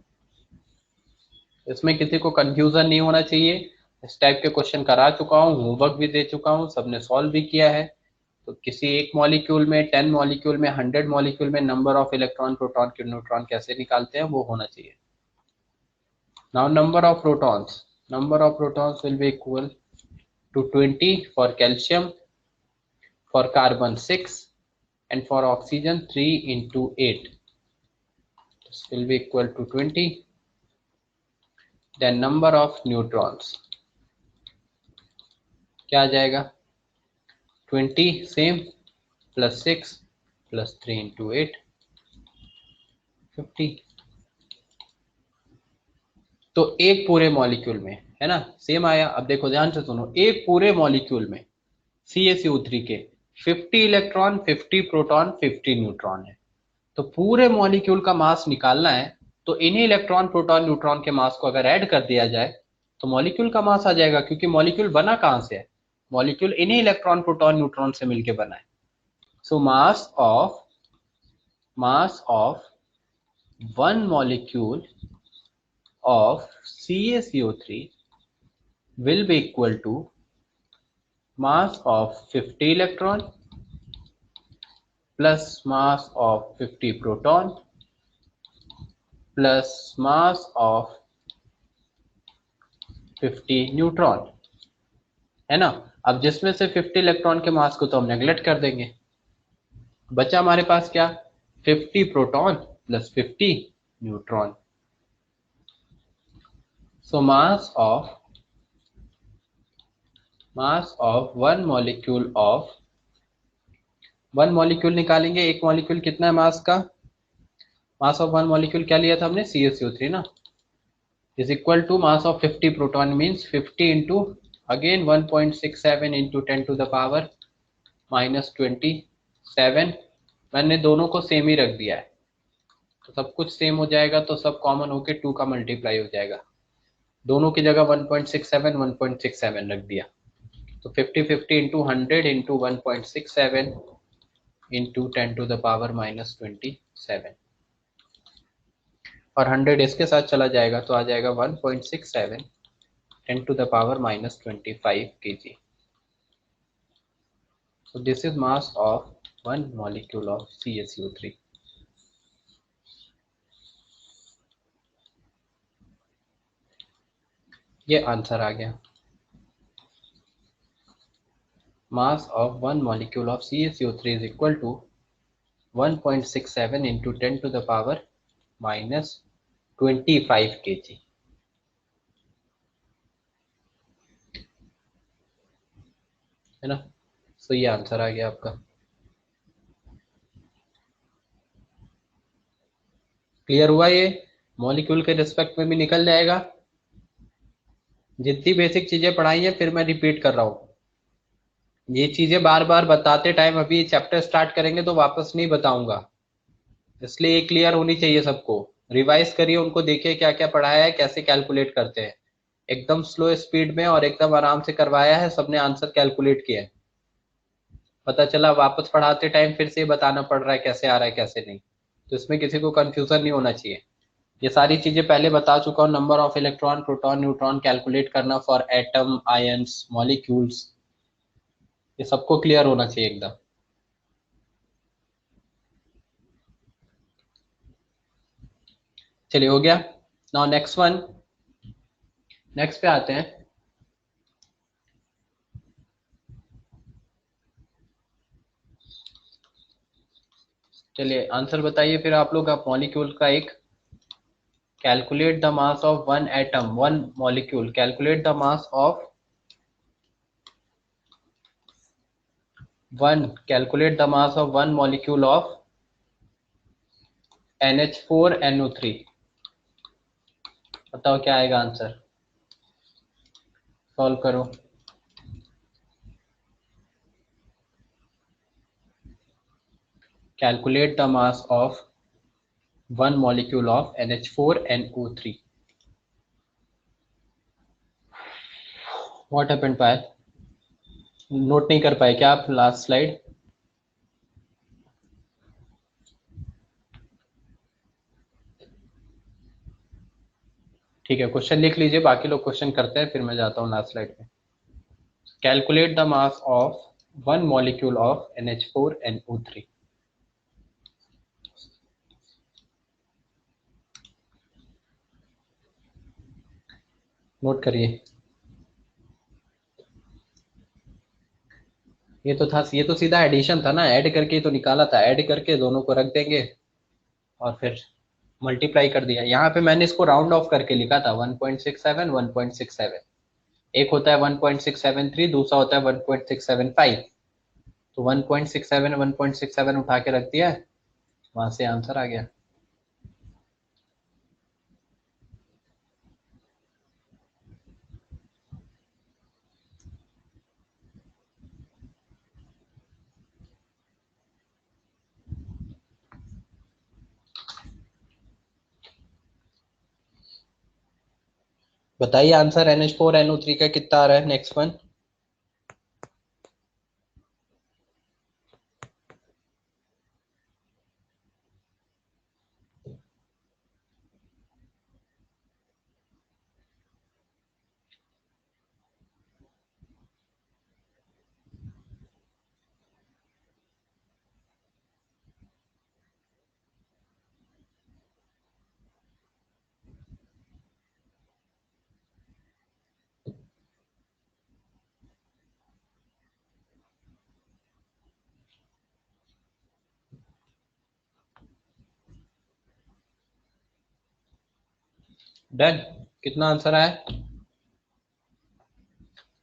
इसमें किसी को confusion नहीं होना चाहिए। इस type के question करा चुका हूँ, होमवर्क भी दे चुका हूँ, सबने सॉल्व भी किया है। तो किसी एक मॉलिक्यूल में, 10 मॉलिक्यूल में, 100 मॉलिक्यूल में नंबर ऑफ इलेक्ट्रॉन प्रोटॉन के न्यूट्रॉन कैसे निकालते हैं वो होना चाहिए। Now number of protons, number of protons will be equal to 20 for calcium, for carbon 6, and for oxygen 3 into 8. This will be equal to 20. Then number of neutrons, क्या आ जाएगा, 20 same, plus 6 plus 3 into 8, 50। तो एक पूरे molecule में है ना, same आया। अब देखो ध्यान से सुनो, एक पूरे मॉलिक्यूल में CaCO3 के 50 इलेक्ट्रॉन, 50 प्रोटॉन, 50 न्यूट्रॉन है। तो पूरे मॉलिक्यूल का मास निकालना है, तो इन्हीं इलेक्ट्रॉन प्रोटॉन न्यूट्रॉन के मास को अगर ऐड कर दिया जाए तो मॉलिक्यूल का मास आ जाएगा, क्योंकि मॉलिक्यूल बना कहां से है, मॉलिक्यूल इन्हीं इलेक्ट्रॉन प्रोटॉन न्यूट्रॉन से मिलकर बना है। So mass of one molecule of CaCO3 will be equal to mass of 50 electron plus mass of 50 proton plus mass of 50 neutron, है ना। अब जिसमें से 50 इलेक्ट्रॉन के मास को तो हम नेग्लेक्ट कर देंगे, बचा हमारे पास क्या, 50 proton plus 50 neutron. So mass of one molecule निकालेंगे। एक मॉलिक्यूल कितना है मास का, मास ऑफ वन मॉलिक्यूल क्या लिया था हमने, CaCO3 ना, is equal to mass of 50 proton means 50 into again 1.67 into 10 to the power minus 27। मैंने दोनों को सेम ही रख दिया है, तो सब कुछ सेम हो जाएगा, तो सब कॉमन होके 2 का मल्टीप्लाई हो जाएगा। दोनों की जगह 1.67 1.67 रख दिया, तो 50 50 into 100 into 1.67 into 10 to the power minus 27, और 100 इसके साथ चला जाएगा तो आ जाएगा 1.67 10 to the power minus 25 kg. So this is mass of one molecule of CaCO3. ये आंसर आ गया, mass of one molecule of CaCO3 is equal to 1.67 into 10 to the power minus 25 kg, है ना। सो ये आंसर आ गया आपका। Clear हुआ, ये molecule के रिस्पेक्ट में भी निकल जाएगा। जितनी बेसिक चीजें पढ़ाई है फिर मैं रिपीट कर रहा हूँ, ये चीजें बार बार बताते टाइम, अभी चैप्टर स्टार्ट करेंगे तो वापस नहीं बताऊंगा, इसलिए ये क्लियर होनी चाहिए सबको। रिवाइज करिए, उनको देखिए क्या क्या पढ़ाया है, कैसे कैलकुलेट करते हैं। एकदम स्लो स्पीड में और एकदम आराम से करवाया है, सबने आंसर कैलकुलेट किया है। पता चला वापस पढ़ाते टाइम फिर से बताना पड़ रहा है कैसे आ रहा है कैसे नहीं, तो इसमें किसी को कंफ्यूजन नहीं होना चाहिए। ये सारी चीजें पहले बता चुका हूँ, number of electron, proton, neutron calculate करना फॉर एटम, आयंस, मॉलिक्यूल्स, ये सबको क्लियर होना चाहिए एकदम। चलिए हो गया। नाउ नेक्स्ट वन, नेक्स्ट पे आते हैं। चलिए आंसर बताइए फिर आप लोग, आप मॉलिक्यूल का एक, calculate the mass of one atom, one molecule, calculate the mass of one, calculate the mass of one molecule of NH4NO3। बताओ क्या आएगा आंसर, सॉल्व करो। Calculate the mass of one molecule of NH4NO3। What happened Payal, note नहीं कर पाए क्या आप last slide? ठीक है, क्वेश्चन लिख लीजिए, बाकी लोग क्वेश्चन करते हैं, फिर मैं जाता हूँ लास्ट स्लाइड पे। Calculate the mass of one molecule of NH4NO3। Note करिए। ये तो था, ये तो सीधा एडिशन था ना, ऐड करके ही तो निकाला था, ऐड करके दोनों को रख देंगे और फिर मल्टीप्लाई कर दिया। यहाँ पे मैंने इसको राउंड ऑफ करके लिखा था 1.67, 1.67। एक होता है 1.673, दूसरा होता है 1.675। तो 1.67, 1.67 उठा के रख दिया है, वहां से आंसर आ गया। बताइए आंसर NH4NO3 का कितना आ रहा है, नेक्स्ट वन। डन, कितना आंसर आया?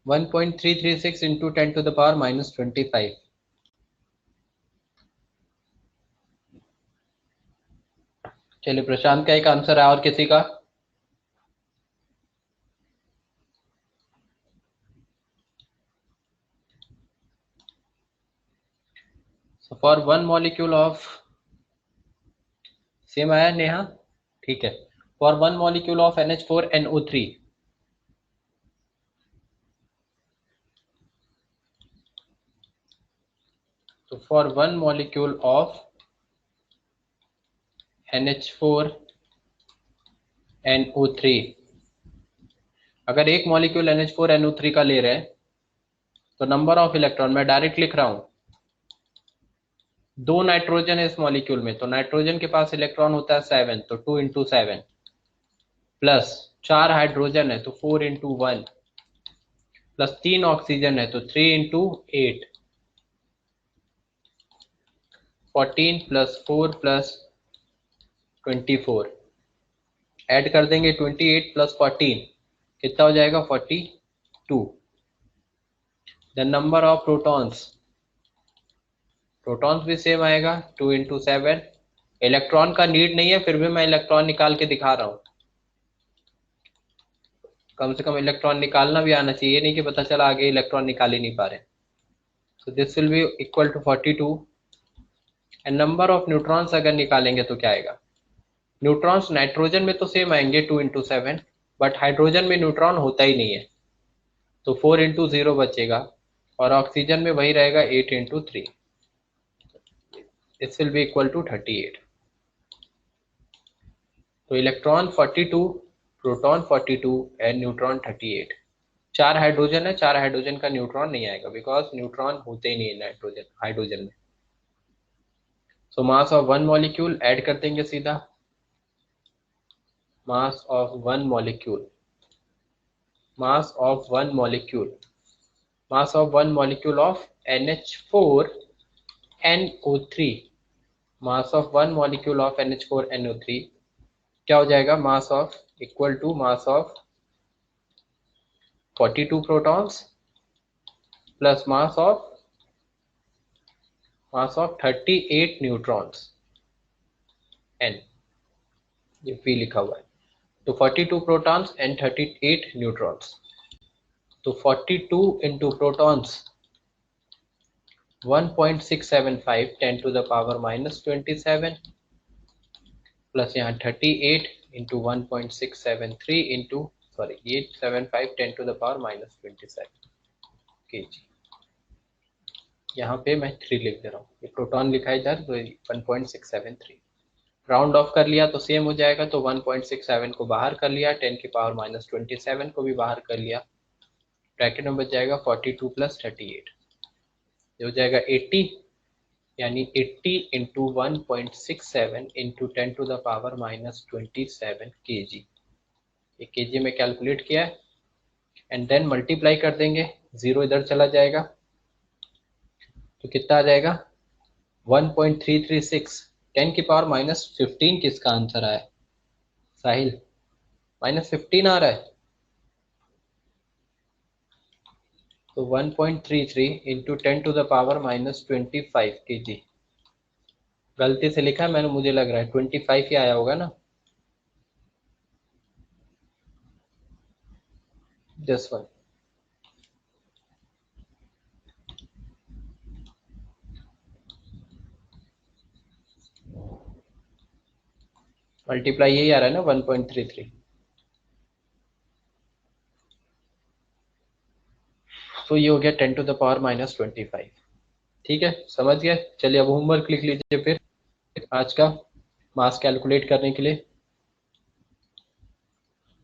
1.336 इंटू 10⁻⁻25। चलिए प्रशांत का एक आंसर है, और किसी का? For one molecule of, same आया नेहा, ठीक है। For one molecule of NH4NO3, तो for one molecule of NH4NO3, अगर एक मॉलिक्यूल NH4NO3 का ले रहे हैं तो नंबर ऑफ इलेक्ट्रॉन, मैं डायरेक्ट लिख रहा हूं, दो नाइट्रोजन है इस मॉलिक्यूल में, तो नाइट्रोजन के पास इलेक्ट्रॉन होता है 7, तो 2 × 7, प्लस 4 हाइड्रोजन है तो 4 × 1, प्लस 3 ऑक्सीजन है तो 3 × 8, 14 + 4 + 24, ऐड कर देंगे 28 + 14, कितना हो जाएगा 42। The number of protons, protons भी सेम आएगा 2 × 7। इलेक्ट्रॉन का नीड नहीं है, फिर भी मैं इलेक्ट्रॉन निकाल के दिखा रहा हूँ, कम से कम इलेक्ट्रॉन निकालना भी आना चाहिए, नहीं कि पता चला आगे इलेक्ट्रॉन निकाल ही नहीं पा रहे। so this will be equal to 42 and number of neutrons अगर निकालेंगे तो क्या आएगा, न्यूट्रॉन्स नाइट्रोजन में तो सेम आएंगे 2 into 7, बट हाइड्रोजन में न्यूट्रॉन होता ही नहीं है तो 4 into 0 बचेगा और ऑक्सीजन में वही रहेगा 8 into 3, this will be equal to 38। तो electron 42, proton 42 and neutron 38। 4 hydrogen है, 4 हाइड्रोजन का न्यूट्रॉन नहीं आएगा बिकॉज न्यूट्रॉन होते ही नहीं है नाइट्रोजन हाइड्रोजन में। So mass of one molecule add कर देंगे सीधा, mass of one molecule, mass of one molecule, mass of one molecule of NH4NO3, mass of one molecule of NH4NO3 क्या हो जाएगा, mass of equal to mass of 42 protons plus mass of 38 neutrons n, ये P लिखा हुआ है। तो 42 protons and 38 neutrons, तो 42 into protons 1.675 10 to the power -27 plus यहाँ 38 इंटू 1.673 इंटू सॉरी ये 75 10 to the power -27 kg। यहाँ पे मैं 3 लिख दे रहा हूँ, ये प्रोटॉन लिखा है इधर तो 1.673, राउंड ऑफ कर लिया तो सेम हो जाएगा, तो 1.67 को बाहर कर लिया, 10 की पावर -27 को भी बाहर कर लिया, ब्रैकेट में बच जाएगा 42 प्लस 38, ये हो जाएगा 80, यानी 80 into 1.67 into 10 to the power -27 kg, ये kg में कैलकुलेट किया है एंड देन मल्टीप्लाई कर देंगे, 0 इधर चला जाएगा तो कितना आ जाएगा 1.336, 10 की पावर -15 किसका आंसर आया साहिल, -15 आ रहा है, तो 1.33 into 10 to the power -25 kg, गलती से लिखा है मैंने, मुझे लग रहा है 25 ही आया होगा ना, जस्ट वन, मल्टीप्लाई यही आ रहा है ना 1.33, तो ये हो गया 10 to the power -25, ठीक है समझ गए। चलिए अब होमवर्क लिख लीजिए फिर आज का मास कैलकुलेट करने के लिए,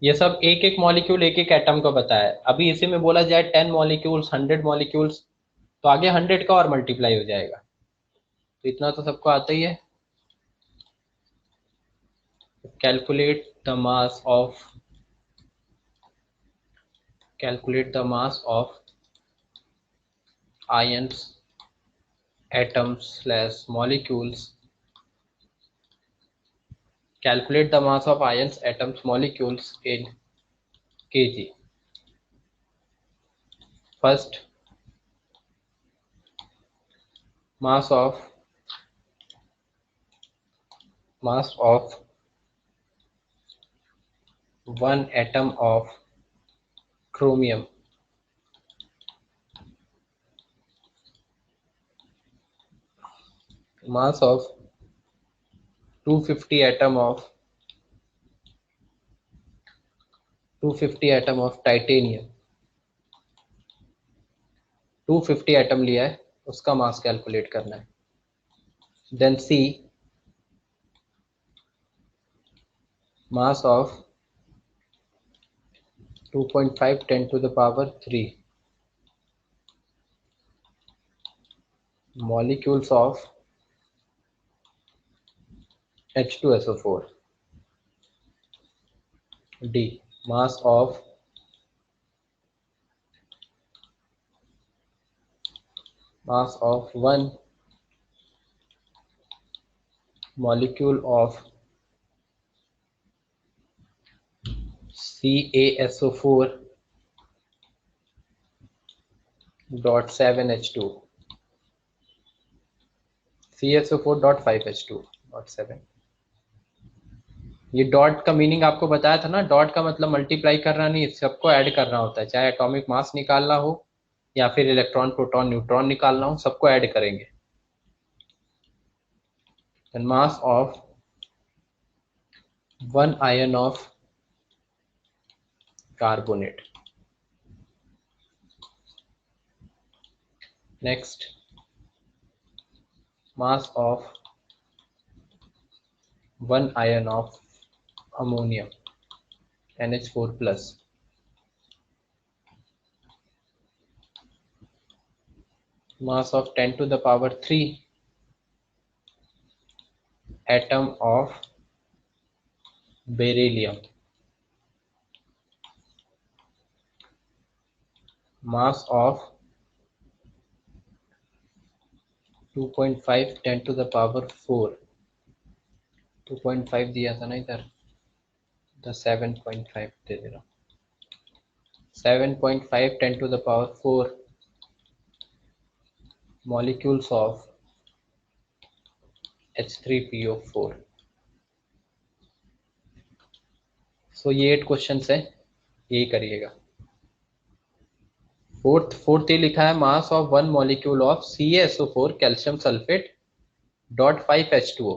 ये सब एक एक मॉलिक्यूल एक एक एटम का बताया है, अभी इसी में बोला जाए 10 मॉलिक्यूल्स 100 मॉलिक्यूल्स तो आगे 100 का और मल्टीप्लाई हो जाएगा, तो इतना तो सबको आता ही है। calculate the mass of ions atoms / molecules, calculate the mass of ions atoms molecules in kg। first mass of one atom of chromium, mass of 250 atom of titanium, 250 atom लिया है उसका मास कैलकुलेट करना है। Then see mass of 2.5 10 to the power 3 molecules of H2SO4। D mass of one molecule of CaSO4.7H2, CaSO4.5H2.7। ये dot का meaning आपको बताया था ना, डॉट का मतलब मल्टीप्लाई करना नहीं, सबको ऐड करना होता है, चाहे एटॉमिक मास निकालना हो या फिर इलेक्ट्रॉन प्रोटॉन न्यूट्रॉन निकालना हो, सबको ऐड करेंगे। मास of one ion of carbonate. Next, mass of one ion of ammonium, NH4 plus. Mass of 10 to the power 3 atom of beryllium. Mass of 2.5 10 to the power 4. 2.5 दिया था ना इधर, तो 7.5 दे दे रहा हूँ। 7.5 10 to the power 4 molecules of H3PO4. सो ये 8 question है, यही करिएगा। फोर्थ ये लिखा है, मास of one molecule of CaSO4 calcium sulphate dot 5H2O।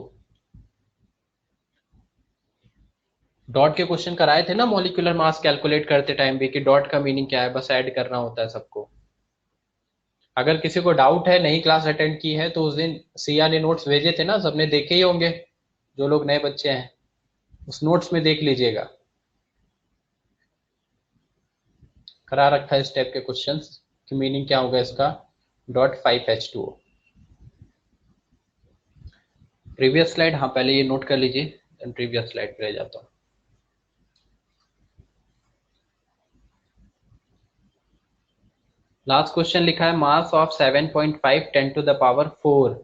Dot के क्वेश्चन कराए थे ना मॉलिक्यूलर मास कैलकुलेट करते टाइम भी, कि डॉट का मीनिंग क्या है, बस ऐड करना होता है सबको। अगर किसी को डाउट है, नई क्लास अटेंड की है, तो उस दिन सिया ने नोट्स भेजे थे ना, सबने देखे ही होंगे, जो लोग नए बच्चे हैं उस नोट्स में देख लीजिएगा, करा रखा है इस टाइप के क्वेश्चंस कि मीनिंग क्या होगा इसका, डॉट 5H2O। प्रीवियस स्लाइड, हाँ पहले ये नोट कर लीजिए, प्रीवियस स्लाइड पे ले जाता हूँ। लास्ट क्वेश्चन लिखा है, mass of 7.5 10 to the power 4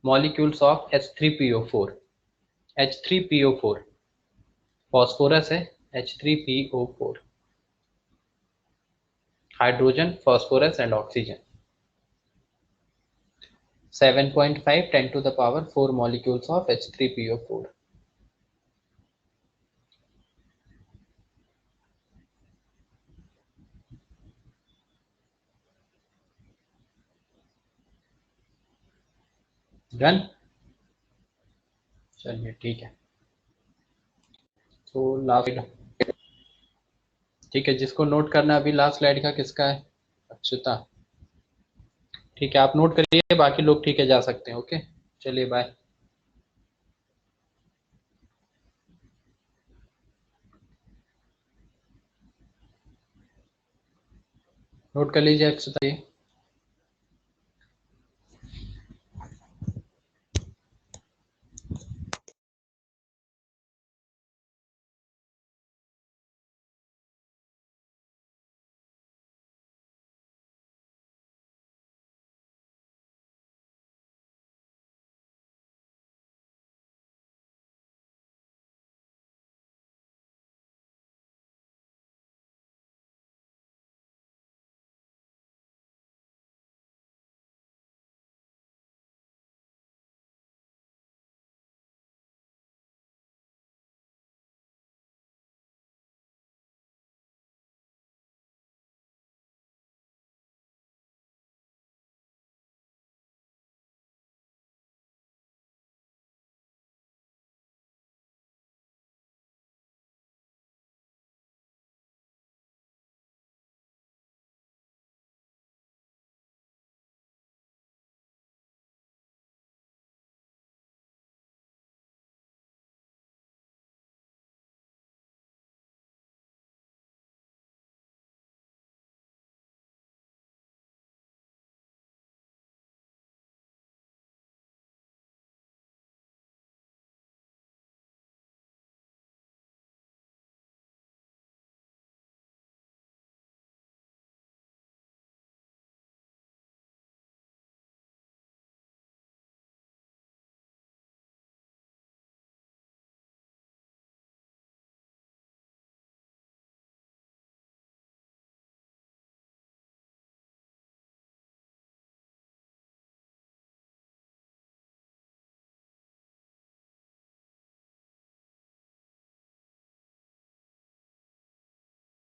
molecules of H3PO4। H3PO4 phosphorus है, H3PO4 hydrogen, phosphorus and oxygen. 7.5 10 to the power 4 molecules of H3PO4। Done, चलिए ठीक है। तो लास्ट, ठीक है, जिसको नोट करना है अभी लास्ट स्लाइड का किसका है, अक्षता, ठीक है आप नोट करिए, बाकी लोग ठीक है जा सकते हैं। ओके चलिए बाय। नोट कर लीजिए अक्षता जी।